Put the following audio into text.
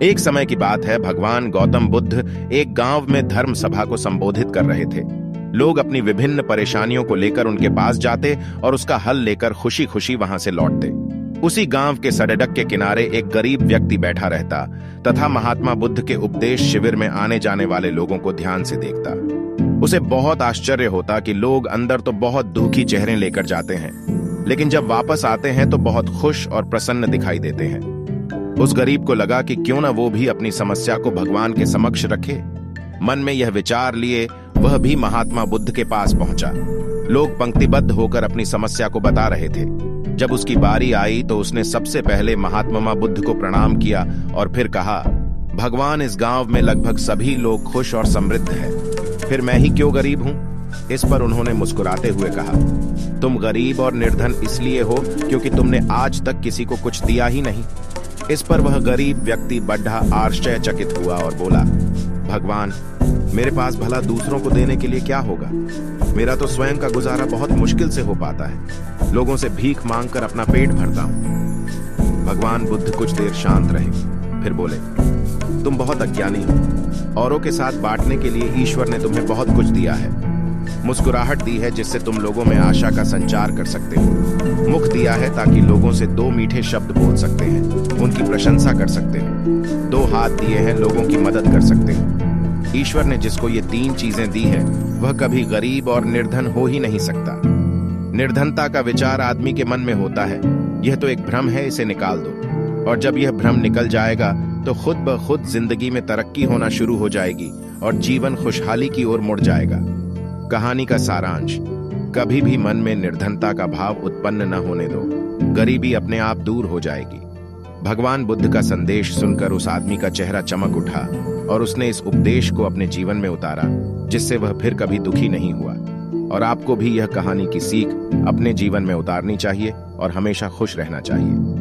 एक समय की बात है, भगवान गौतम बुद्ध एक गांव में धर्म सभा को संबोधित कर रहे थे। लोग अपनी विभिन्न परेशानियों को लेकर उनके पास जाते और उसका हल लेकर खुशी खुशी वहां से लौटते। उसी गांव के सड़क के किनारे एक गरीब व्यक्ति बैठा रहता तथा महात्मा बुद्ध के उपदेश शिविर में आने जाने वाले लोगों को ध्यान से देखता। उसे बहुत आश्चर्य होता कि लोग अंदर तो बहुत दुखी चेहरे लेकर जाते हैं, लेकिन जब वापस आते हैं तो बहुत खुश और प्रसन्न दिखाई देते हैं। उस गरीब को लगा कि क्यों न वो भी अपनी समस्या को भगवान के समक्ष रखे। मन में यह विचार लिए वह भी महात्मा बुद्ध के पास पहुंचा। लोग पंक्तिबद्ध होकर अपनी समस्या को बता रहे थे। जब उसकी बारी आई तो उसने सबसे पहले महात्मा बुद्ध को प्रणाम किया और फिर कहा, भगवान, इस गांव में लगभग सभी लोग खुश और समृद्ध हैं, फिर मैं ही क्यों गरीब हूं? इस पर उन्होंने मुस्कुराते हुए कहा, तुम गरीब और निर्धन इसलिए हो क्योंकि तुमने आज तक किसी को कुछ दिया ही नहीं। इस पर वह गरीब व्यक्ति बड्ढा आश्चर्यचकित हुआ और बोला, भगवान, मेरे पास भला दूसरों को देने के लिए क्या होगा? मेरा तो स्वयं का गुजारा बहुत मुश्किल से हो पाता है। लोगों से भीख मांगकर अपना पेट भरता हूं। भगवान बुद्ध कुछ देर शांत रहे, फिर बोले, तुम बहुत अज्ञानी हो। औरों के साथ बांटने के लिए ईश्वर ने तुम्हें बहुत कुछ दिया है। मुस्कुराहट दी है जिससे तुम लोगों में आशा का संचार कर सकते हो। मुख दिया है ताकि लोगों से दो मीठे शब्द बोल सकते हैं, उनकी प्रशंसा कर सकते हो। दो हाथ दिए हैं, लोगों की मदद कर सकते हो। ईश्वर ने जिसको ये तीन चीजें दी है वह कभी गरीब और निर्धन हो ही नहीं सकता। निर्धनता का विचार आदमी के मन में होता है, यह तो एक भ्रम है, इसे निकाल दो। और जब यह भ्रम निकल जाएगा तो खुद ब खुद जिंदगी में तरक्की होना शुरू हो जाएगी और जीवन खुशहाली की ओर मुड़ जाएगा। कहानी का सारांश, कभी भी मन में निर्धनता का भाव उत्पन्न न होने दो, गरीबी अपने आप दूर हो जाएगी। भगवान बुद्ध का संदेश सुनकर उस आदमी का चेहरा चमक उठा और उसने इस उपदेश को अपने जीवन में उतारा, जिससे वह फिर कभी दुखी नहीं हुआ। और आपको भी यह कहानी की सीख अपने जीवन में उतारनी चाहिए और हमेशा खुश रहना चाहिए।